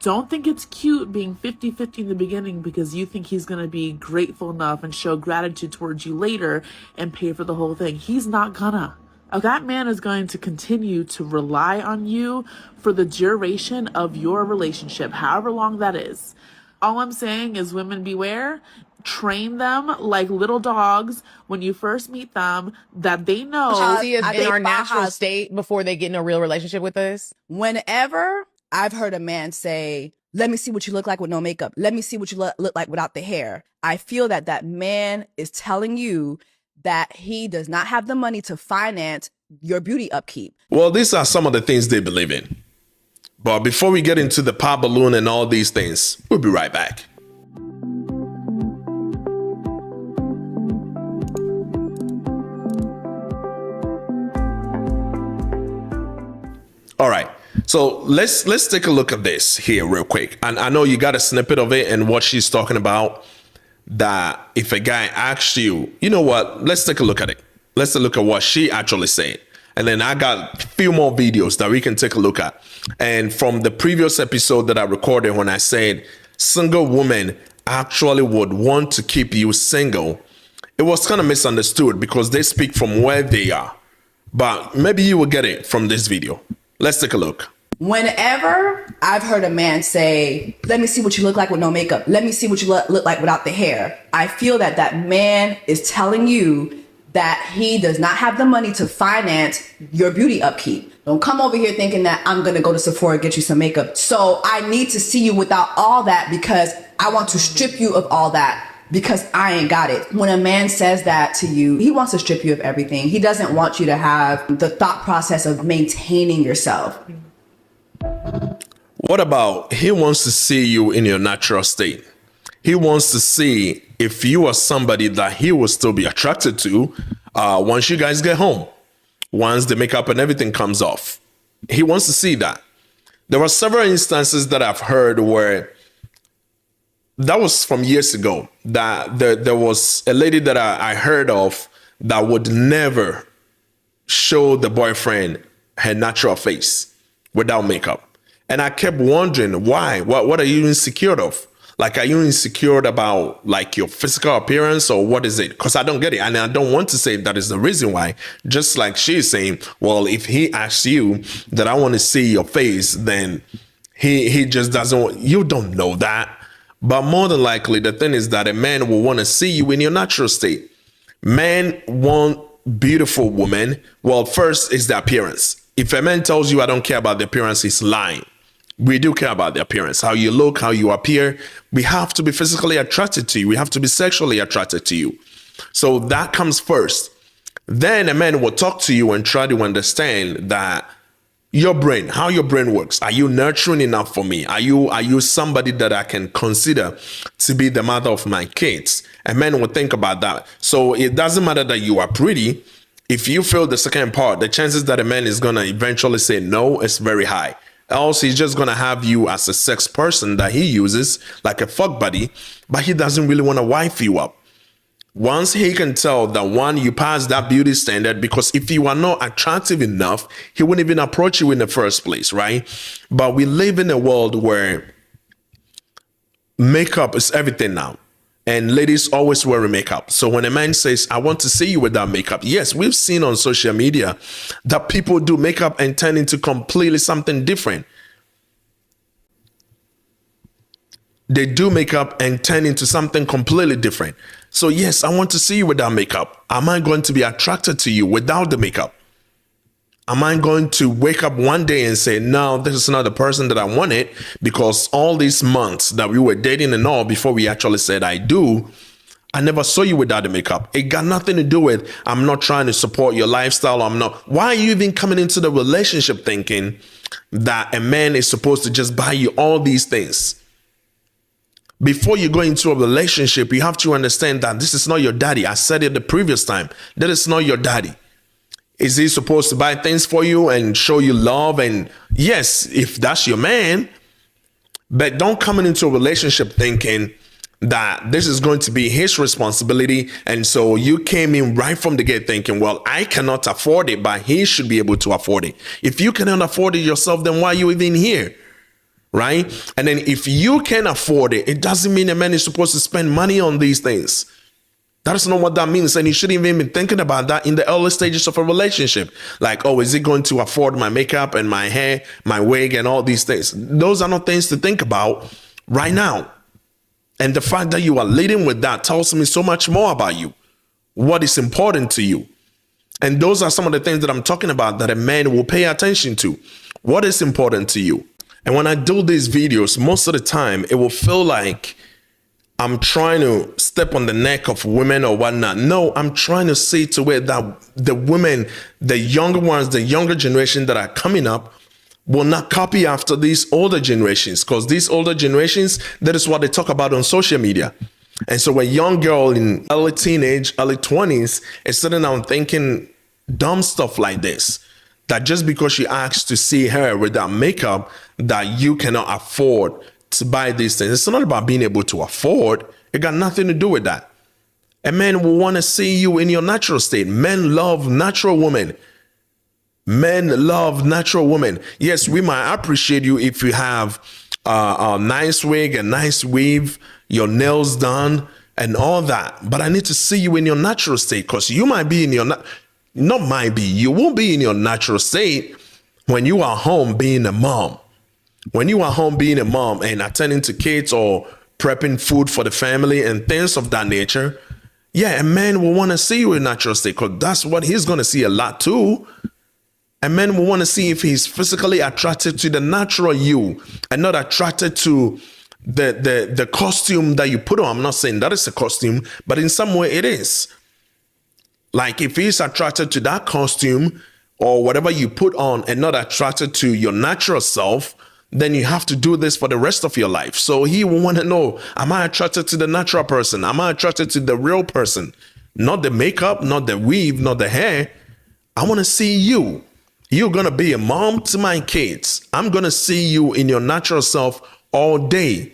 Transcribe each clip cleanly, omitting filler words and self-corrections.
Don't think it's cute being 50-50 in the beginning because you think he's going to be grateful enough and show gratitude towards you later and pay for the whole thing. He's not gonna. That man is going to continue to rely on you for the duration of your relationship, however long that is. All I'm saying is, women beware. Train them like little dogs when you first meet them, that they know. See us in our natural state before they get in a real relationship with us. Whenever I've heard a man say, let me see what you look like with no makeup. Let me see what you look like without the hair. I feel that that man is telling you that he does not have the money to finance your beauty upkeep. Well, these are some of the things they believe in. But before we get into the pop balloon and all these things, we'll be right back. All right. So let's take a look at this here real quick. And I know you got a snippet of it and what she's talking about, that if a guy asks you, you know what, let's take a look at it. Let's look at what she actually said. And then I got a few more videos that we can take a look at. And from the previous episode that I recorded when I said single women actually would want to keep you single, it was kind of misunderstood because they speak from where they are. But maybe you will get it from this video. Let's take a look. Whenever I've heard a man say, let me see what you look like with no makeup. Let me see what you look like without the hair. I feel that that man is telling you that he does not have the money to finance your beauty upkeep. Don't come over here thinking that I'm going to go to Sephora and get you some makeup. So I need to see you without all that because I want to strip you of all that because I ain't got it. When a man says that to you, he wants to strip you of everything. He doesn't want you to have the thought process of maintaining yourself. What about he wants to see you in your natural state? He wants to see if you are somebody that he will still be attracted to once you guys get home, once the makeup and everything comes off. He wants to see that. There were several instances that I've heard where that was from years ago, that there was a lady that I heard of that would never show the boyfriend her natural face without makeup. And I kept wondering why. What are you insecure of? Like, are you insecure about like your physical appearance or what is it? Because I don't get it. And I don't want to say that is the reason why. Just like she's saying, well, if he asks you that I want to see your face, then he just doesn't. You don't know that. But more than likely, the thing is that a man will want to see you in your natural state. Men want beautiful women. Well, first is the appearance. If a man tells you I don't care about the appearance, he's lying. We do care about the appearance, how you look, how you appear. We have to be physically attracted to you. We have to be sexually attracted to you. So that comes first. Then a man will talk to you and try to understand that your brain, how your brain works. Are you nurturing enough for me? Are you somebody that I can consider to be the mother of my kids? A man will think about that. So it doesn't matter that you are pretty. If you fail the second part, the chances that a man is going to eventually say no is very high. Else he's just going to have you as a sex person that he uses like a fuck buddy, but he doesn't really want to wife you up. Once he can tell that, one, you pass that beauty standard, because if you are not attractive enough, he wouldn't even approach you in the first place, right? But we live in a world where makeup is everything now. And ladies always wear makeup. So when a man says, I want to see you without makeup. Yes, we've seen on social media that people do makeup and turn into completely something different. They do makeup and turn into something completely different. So yes, I want to see you without makeup. Am I going to be attracted to you without the makeup? Am I going to wake up one day and say, no, this is not the person that I wanted, because all these months that we were dating and all before we actually said I do, I never saw you without the makeup. It got nothing to do with I'm not trying to support your lifestyle. Why are you even coming into the relationship thinking that a man is supposed to just buy you all these things? Before you go into a relationship, you have to understand that this is not your daddy. I said it the previous time. That is not your daddy. Is he supposed to buy things for you and show you love? And yes, if that's your man, but don't come into a relationship thinking that this is going to be his responsibility. And so you came in right from the gate thinking, well, I cannot afford it, but he should be able to afford it. If you cannot afford it yourself, then why are you even here? right? And then if you can afford it, it doesn't mean a man is supposed to spend money on these things. That's not what that means. And you shouldn't even be thinking about that in the early stages of a relationship. Like, oh, is he going to afford my makeup and my hair, my wig, and all these things? Those are not things to think about right now. And the fact that you are leading with that tells me so much more about you, what is important to you. And those are some of the things that I'm talking about that a man will pay attention to. What is important to you? And when I do these videos, most of the time, it will feel like I'm trying to step on the neck of women or whatnot. No, I'm trying to see to it that the women, the younger ones, the younger generation that are coming up will not copy after these older generations, because these older generations, that is what they talk about on social media. And so a young girl in early teenage, early 20s is sitting down thinking dumb stuff like this, that just because she asks to see her without makeup, that you cannot afford to buy these things. It's not about being able to afford. It got nothing to do with that. A man will want to see you in your natural state. Men love natural women. Men love natural women. Yes, we might appreciate you if you have a nice wig, a nice weave, your nails done, and all that. But I need to see you in your natural state, because you might be in your, not might be, you won't be in your natural state when you are home being a mom. When you are home being a mom and attending to kids or prepping food for the family and things of that nature, yeah, a man will want to see you in natural state, because that's what he's going to see a lot too. A man will want to see if he's physically attracted to the natural you and not attracted to the costume that you put on. I'm not saying that is a costume, but in some way it is. Like if he's attracted to that costume or whatever you put on and not attracted to your natural self, then you have to do this for the rest of your life. So he will want to know, am I attracted to the natural person? Am I attracted to the real person? Not the makeup, not the weave, not the hair. I want to see you. You're going to be a mom to my kids. I'm going to see you in your natural self all day.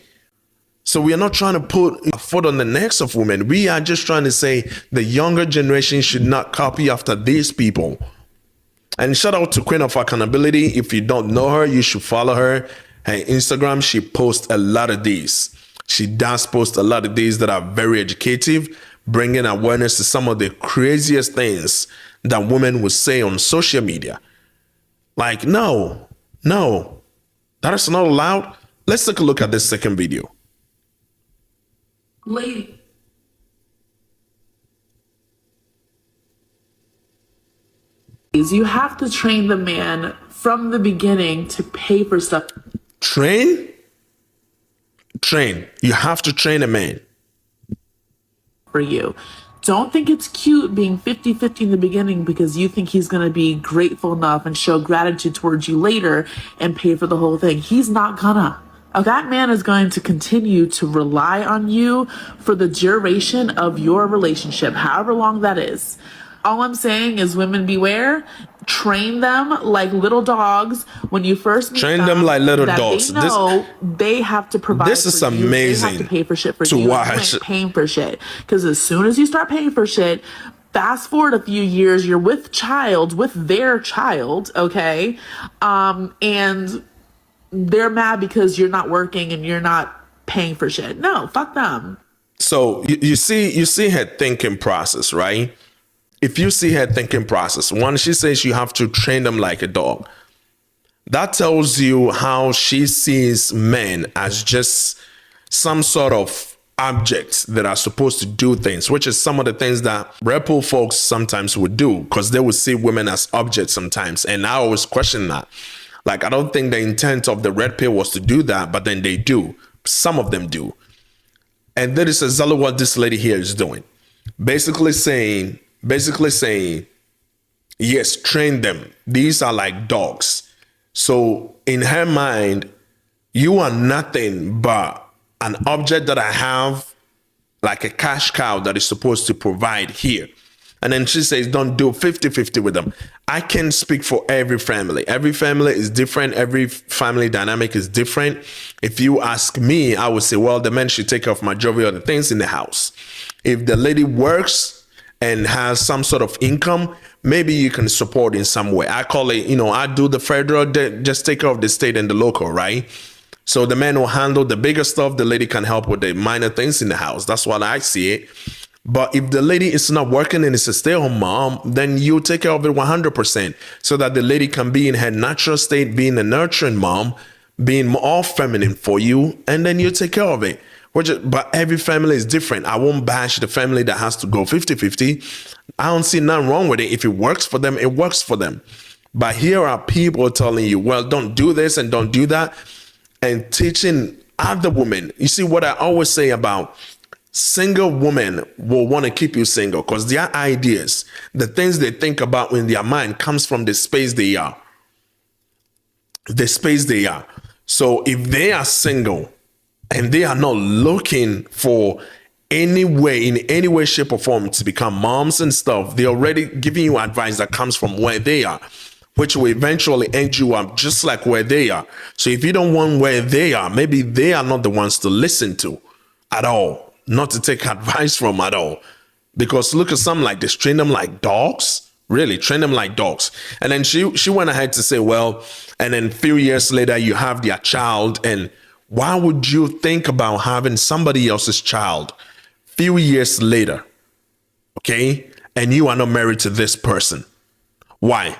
So we are not trying to put a foot on the necks of women. We are just trying to say the younger generation should not copy after these people. And shout out to Queen of Accountability. If you don't know her, you should follow her. Her Instagram, she posts a lot of these. She does post a lot of these that are very educative, bringing awareness to some of the craziest things that women would say on social media. Like, no, that is not allowed. Let's take a look at this second video. Lady. You have to train the man from the beginning to pay for stuff. Train. You have to train a man. For you. Don't think it's cute being 50-50 in the beginning because you think he's going to be grateful enough and show gratitude towards you later and pay for the whole thing. He's not gonna. That man is going to continue to rely on you for the duration of your relationship, however long that is. All I'm saying is, women beware. Train them like little dogs when you first meet Train them like little that dogs. They know they have to provide. This is for you. amazing. They have to pay for shit for to you. watch. You ain't paying for shit, because as soon as you start paying for shit, fast forward a few years, you're with their child, okay, and they're mad because you're not working and you're not paying for shit. No, fuck them. So you see her thinking process, right? If you see her thinking process, one, she says you have to train them like a dog. That tells you how she sees men as just some sort of objects that are supposed to do things, which is some of the things that Red Pill folks sometimes would do, because they would see women as objects sometimes. And I always question that. Like, I don't think the intent of the Red Pill was to do that, but then they do. Some of them do. And that is exactly what this lady here is doing. Basically saying, yes, train them. These are like dogs. So in her mind, you are nothing but an object that I have, like a cash cow that is supposed to provide here. And then she says, don't do 50-50 with them. I can speak for every family. Every family is different. Every family dynamic is different. If you ask me, I would say, well, the man should take care of majority of the things in the house. If the lady works and has some sort of income, maybe you can support in some way. I call it, I do the federal, just take care of the state and the local, right? So the man will handle the bigger stuff. The lady can help with the minor things in the house. That's what I see it. But if the lady is not working and is a stay-at-home mom, then you take care of it 100% so that the lady can be in her natural state, being a nurturing mom, being more feminine for you, and then you take care of it. But every family is different. I won't bash the family that has to go 50-50. I don't see nothing wrong with it. If it works for them, it works for them. But here are people telling you, well, don't do this and don't do that, and teaching other women. You see what I always say about single women will want to keep you single because their ideas, the things they think about in their mind comes from the space they are. The space they are. So if they are single and they are not looking for any way, in any way, shape, or form to become moms and stuff, they're already giving you advice that comes from where they are, which will eventually end you up just like where they are. So if you don't want where they are, maybe they are not the ones to listen to at all, not to take advice from at all. Because look at something like this, train them like dogs. Really, train them like dogs. And then she went ahead to say, well, and then a few years later, you have their child. And why would you think about having somebody else's child few years later? Okay. And you are not married to this person. Why?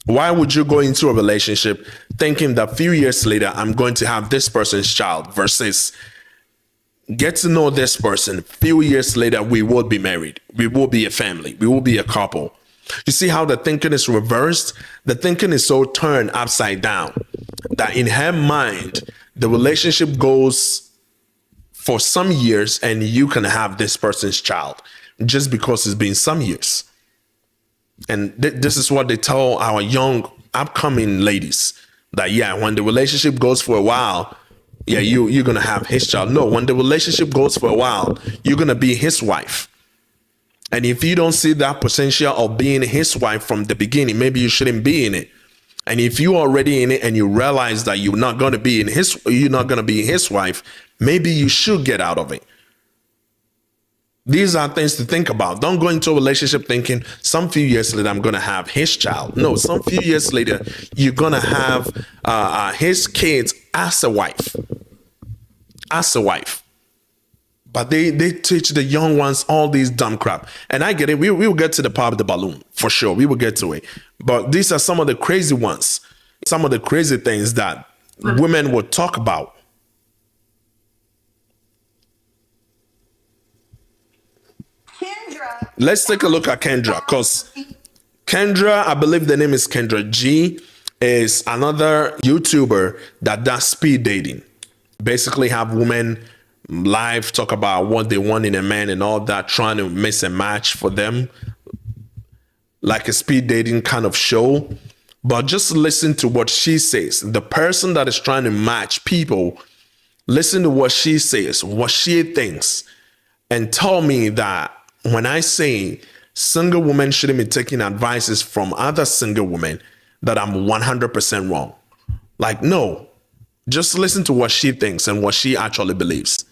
Why would you go into a relationship thinking that a few years later, I'm going to have this person's child versus get to know this person. A few years later, we will be married. We will be a family. We will be a couple. You see how the thinking is reversed? The thinking is so turned upside down that in her mind, the relationship goes for some years and you can have this person's child just because it's been some years. And this is what they tell our young upcoming ladies that, yeah, when the relationship goes for a while, yeah, you're going to have his child. No, when the relationship goes for a while, you're going to be his wife. And if you don't see that potential of being his wife from the beginning, maybe you shouldn't be in it. And if you're already in it and you realize that you're not going to be his wife, maybe you should get out of it. These are things to think about. Don't go into a relationship thinking some few years later, I'm going to have his child. No, some few years later, you're going to have his kids as a wife. As a wife. But they teach the young ones all these dumb crap. And I get it. We will get to the pop of the balloon for sure. We will get to it. But these are some of the crazy ones. Some of the crazy things that women will talk about. Kendra. Let's take a look at Kendra, because Kendra, I believe the name is Kendra G, is another YouTuber that does speed dating. Basically have women live talk about what they want in a man and all that, trying to miss a match for them, like a speed dating kind of show. But just listen to what she says. The person that is trying to match people, listen to what she says, what she thinks, and tell me that when I say single women shouldn't be taking advices from other single women, that I'm 100% wrong. Like, no, just listen to what she thinks and what she actually believes.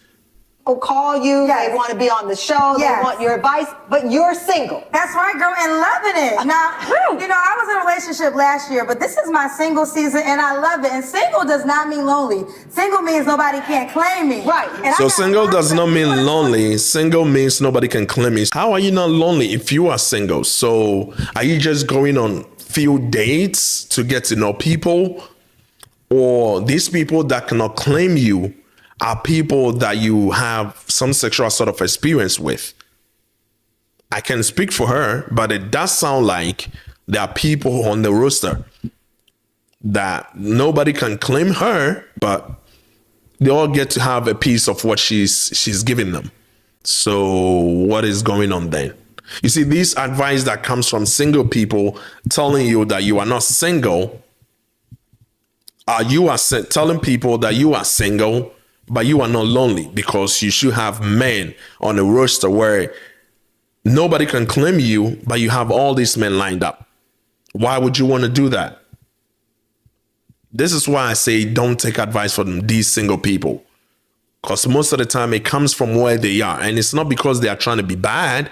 People call you, Yes. they want to be on the show, Yes. they want your advice, but you're single. That's right, girl, and loving it. Now, I was in a relationship last year, but this is my single season, and I love it. And single does not mean lonely. Single means nobody can't claim me. Right. And So I got single lots does of not mean people- lonely. Single means nobody can claim it. How are you not lonely if you are single? So are you just going on few dates to get to know people? Or these people that cannot claim you are people that you have some sexual sort of experience with? I can speak for her, but it does sound like there are people on the roster that nobody can claim her, but they all get to have a piece of what she's giving them. So what is going on then? You see, this advice that comes from single people telling you that you are not single, you are telling people that you are single, but you are not lonely, because you should have men on a roster where nobody can claim you, but you have all these men lined up. Why would you want to do that? This is why I say don't take advice from these single people, because most of the time it comes from where they are. And it's not because they are trying to be bad.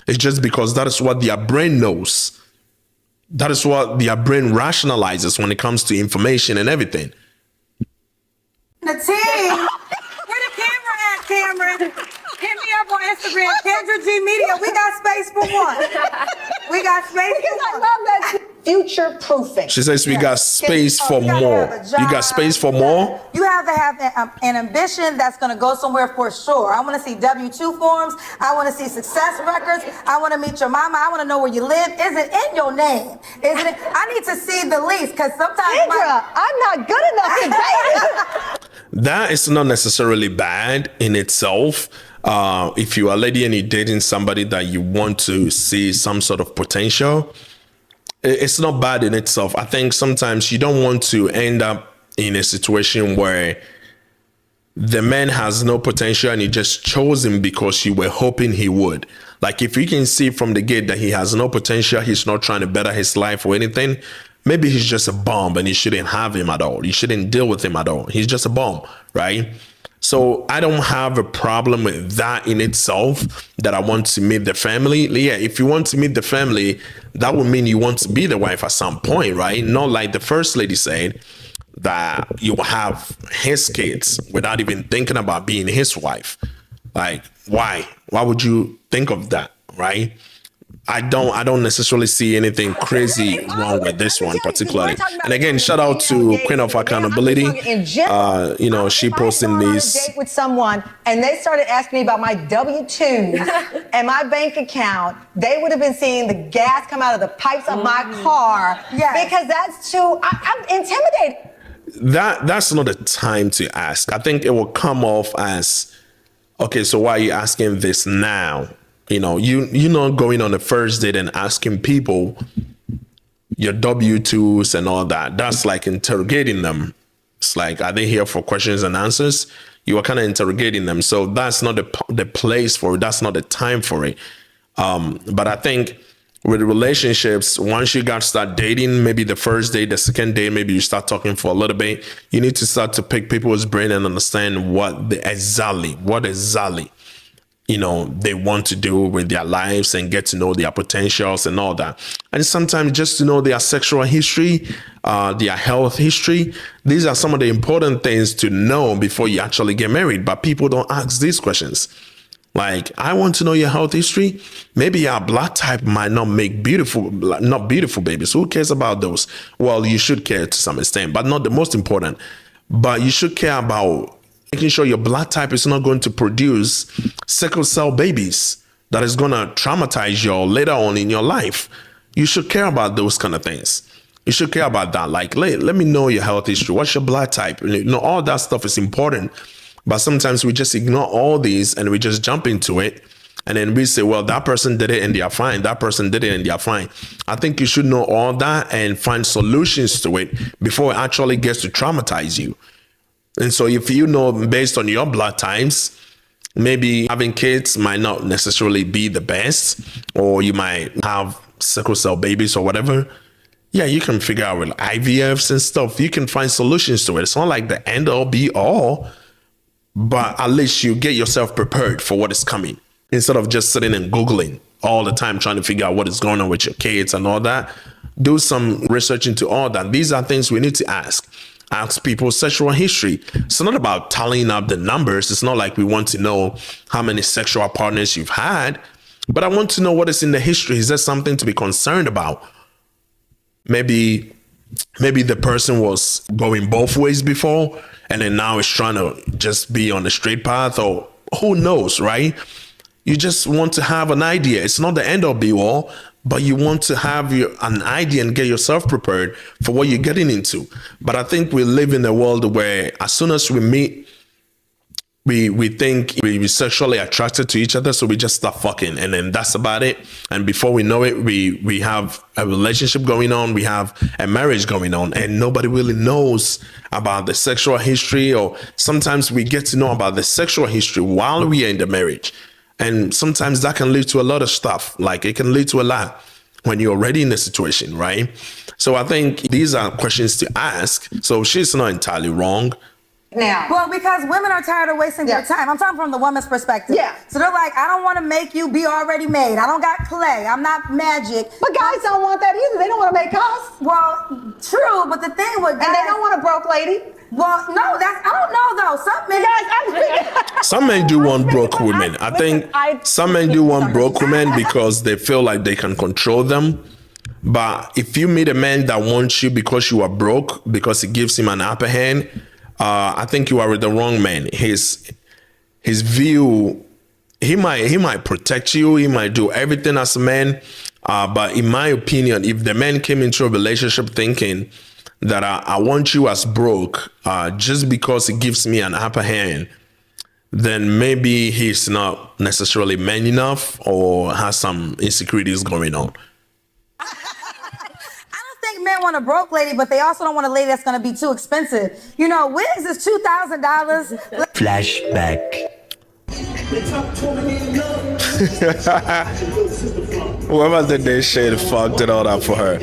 It's just because that is what their brain knows. That is what their brain rationalizes when it comes to information and everything. the team. Where the camera at, Cameron? Hit me up on Instagram, Kendra G Media. We got space for one. We got space for one. I love that. Future proofing. She says we got space for You gotta more. have a job. You got space for more? You have to have an ambition that's going to go somewhere for sure. I want to see W-2 forms. I want to see success records. I want to meet your mama. I want to know where you live. Is it in your name? Isn't it? I need to see the lease because sometimes Kendra, I'm not good enough to date. That is not necessarily bad in itself. If you are a lady and you're dating somebody that you want to see some sort of potential, it's not bad in itself. I think sometimes you don't want to end up in a situation where the man has no potential and you just chose him because you were hoping he would. Like if you can see from the gate that he has no potential, he's not trying to better his life or anything, maybe he's just a bum and you shouldn't have him at all. You shouldn't deal with him at all. He's just a bum, right? So I don't have a problem with that in itself, that I want to meet the family. Yeah, if you want to meet the family, that would mean you want to be the wife at some point, right? Not like the first lady said that you will have his kids without even thinking about being his wife. Like, why? Why would you think of that, right? I don't necessarily see anything crazy wrong with this one particularly. And again, shout out to Queen of Accountability. She posting these. Date with someone, and they started asking me about my W-2s and my bank account. They would have been seeing the gas come out of the pipes of my car. Yes. Because that's too. I'm intimidated. That's not the time to ask. I think it will come off as, okay, so why are you asking this now? You're not going on the first date and asking people your W-2s and all that. That's like interrogating them. It's like, are they here for questions and answers? You are kind of interrogating them. So that's not the place for it. That's not the time for it. But I think with relationships, once you start dating, maybe the first day, the second day, maybe you start talking for a little bit, you need to start to pick people's brain and understand what exactly they want to do with their lives and get to know their potentials and all that. And sometimes just to know their sexual history, their health history. These are some of the important things to know before you actually get married. But people don't ask these questions. Like, I want to know your health history. Maybe your blood type might not make not beautiful babies. Who cares about those? Well, you should care to some extent, but not the most important. But you should care about making sure your blood type is not going to produce sickle cell babies that is going to traumatize you later on in your life. You should care about those kind of things. You should care about that. Like, let me know your health history. What's your blood type? All that stuff is important. But sometimes we just ignore all these and we just jump into it. And then we say, well, that person did it and they are fine. That person did it and they are fine. I think you should know all that and find solutions to it before it actually gets to traumatize you. And so if you know based on your blood types, maybe having kids might not necessarily be the best, or you might have sickle cell babies or whatever. Yeah, you can figure out with IVFs and stuff. You can find solutions to it. It's not like the end all be all, but at least you get yourself prepared for what is coming instead of just sitting and Googling all the time trying to figure out what is going on with your kids and all that. Do some research into all that. These are things we need to ask. Ask people's sexual history. It's not about tallying up the numbers. It's not like we want to know how many sexual partners you've had, but I want to know what is in the history. Is there something to be concerned about? Maybe the person was going both ways before, and then now is trying to just be on the straight path, or who knows, right? You just want to have an idea. It's not the end all be all, but you want to have an idea and get yourself prepared for what you're getting into. But I think we live in a world where as soon as we meet, we think we're sexually attracted to each other, so we just start fucking, and then that's about it. And before we know it, we have a relationship going on, we have a marriage going on, and nobody really knows about the sexual history. Or sometimes we get to know about the sexual history while we are in the marriage. And sometimes that can lead to a lot of stuff. Like, it can lead to a lot when you're already in the situation, right? So I think these are questions to ask. So she's not entirely wrong. Now, well, because women are tired of wasting their time. I'm talking from the woman's perspective. Yeah. So they're like, I don't want to make you be already made. I don't got clay. I'm not magic. But guys don't want that either. They don't want to make us. Well, true, but the thing with guys, and they don't want a broke lady. Well, no, I don't know No, some men. Some men do want broke women. I think some men do want broke women because they feel like they can control them. But if you meet a man that wants you because you are broke, because it gives him an upper hand, I think you are with the wrong man. His view, he might protect you, he might do everything as a man. But in my opinion, if the man came into a relationship thinking that I want you as broke just because it gives me an upper hand, then maybe he's not necessarily man enough or has some insecurities going on. I don't think men want a broke lady, but they also don't want a lady that's going to be too expensive. You know, wigs is $2,000. Flashback. Whoever did this shit fucked it all up for her.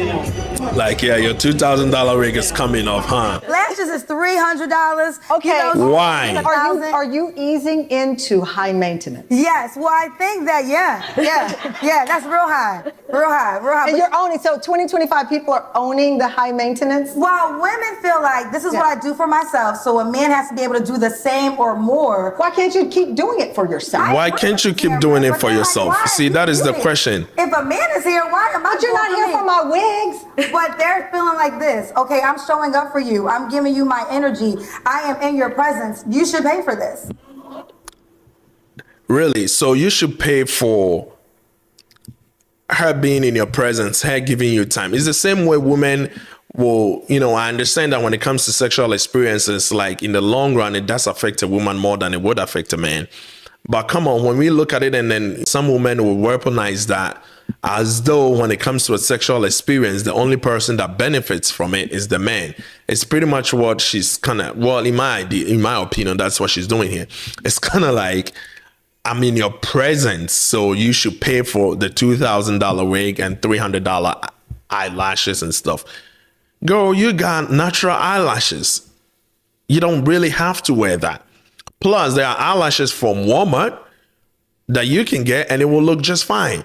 Like, yeah, your $2,000 rig is coming off, huh? Lashes is $300. Okay. Why? Are you easing into high maintenance? Yes. Well, I think that, yeah. That's real high. And you're owning, so 2025 people are owning the high maintenance? Well, women feel like this is what I do for myself, so a man has to be able to do the same or more. Why can't you keep doing it for yourself? Why can't you keep doing it for yourself? See, that is the question. If a man is here, why am I? But you're not here for my wigs. But they're feeling like this. Okay, I'm showing up for you. I'm giving you my energy. I am in your presence. You should pay for this. Really? So you should pay for her being in your presence, her giving you time. It's the same way women will, I understand that when it comes to sexual experiences, like in the long run, it does affect a woman more than it would affect a man. But come on, when we look at it, and then some women will weaponize that as though when it comes to a sexual experience, the only person that benefits from it is the man. It's pretty much what she's kind of, well, in my opinion, that's what she's doing here. It's kind of like, I'm in your presence, so you should pay for the $2,000 wig and $300 eyelashes and stuff. Girl, you got natural eyelashes. You don't really have to wear that. Plus, there are eyelashes from Walmart that you can get and it will look just fine.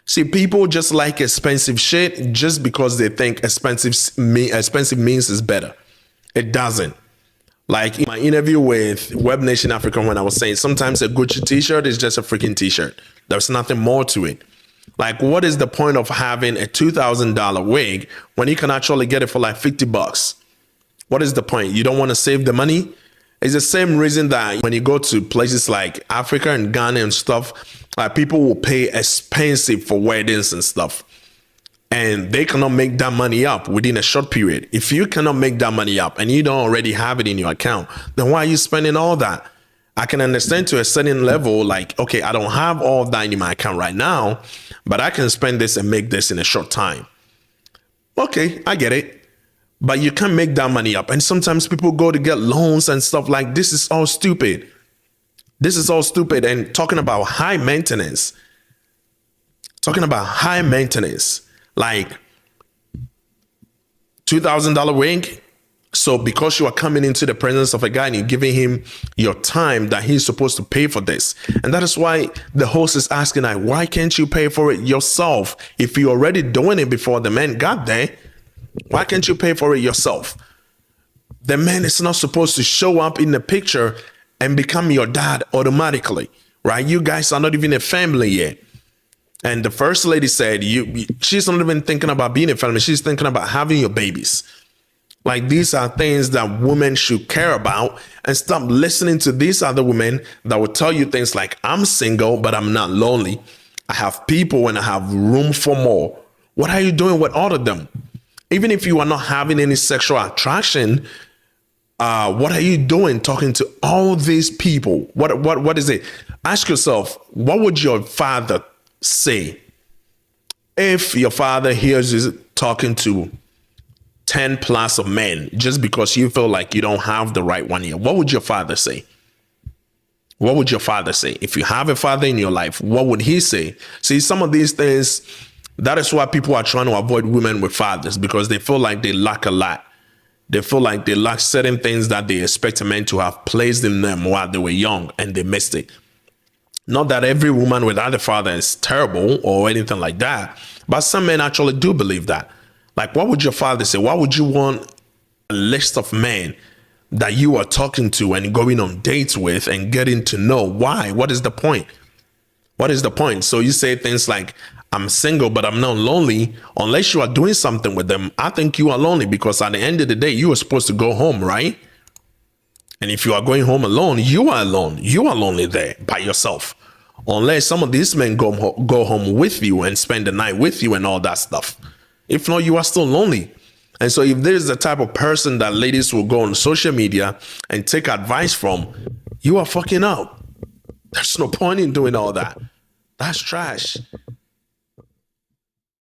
See, people just like expensive shit just because they think expensive means is better. It doesn't. Like in my interview with Web Nation Africa, when I was saying sometimes a Gucci t-shirt is just a freaking t-shirt. There's nothing more to it. Like, what is the point of having a $2,000 wig when you can actually get it for like $50? What is the point? You don't want to save the money? It's the same reason that when you go to places like Africa and Ghana and stuff, like people will pay expensive for weddings and stuff. And they cannot make that money up within a short period. If you cannot make that money up and you don't already have it in your account, then why are you spending all that? I can understand to a certain level, like, okay, I don't have all of that in my account right now, but I can spend this and make this in a short time. Okay, I get it. But you can't make that money up. And sometimes people go to get loans and stuff like this is all stupid. This is all stupid. And talking about high maintenance, like $2,000 wig. So because you are coming into the presence of a guy and you're giving him your time that he's supposed to pay for this. And that is why the host is asking, like, why can't you pay for it yourself? If you're already doing it before the man got there, why can't you pay for it yourself? The man is not supposed to show up in the picture and become your dad automatically, right? You guys are not even a family yet. And the first lady said, she's not even thinking about being a family. She's thinking about having your babies. Like, these are things that women should care about, and stop listening to these other women that will tell you things like, I'm single, but I'm not lonely. I have people and I have room for more. What are you doing with all of them? Even if you are not having any sexual attraction, what are you doing talking to all these people? What is it? Ask yourself, what would your father say if your father hears you talking to 10 plus of men just because you feel like you don't have the right one here? What would your father say? What would your father say? If you have a father in your life, what would he say? See, some of these things, that is why people are trying to avoid women with fathers, because they feel like they lack a lot. They feel like they lack certain things that they expect a man to have placed in them while they were young and they missed it. Not that every woman without a father is terrible or anything like that, but some men actually do believe that. Like, what would your father say? Why would you want a list of men that you are talking to and going on dates with and getting to know why. What is the point? What is the point? So you say things like, I'm single, but I'm not lonely. Unless you are doing something with them, I think you are lonely, because at the end of the day, you are supposed to go home, right? And if you are going home alone, you are alone. You are lonely there by yourself. Unless some of these men go home with you and spend the night with you and all that stuff. If not, you are still lonely. And so if there's the type of person that ladies will go on social media and take advice from, you are fucking up. There's no point in doing all that. That's trash.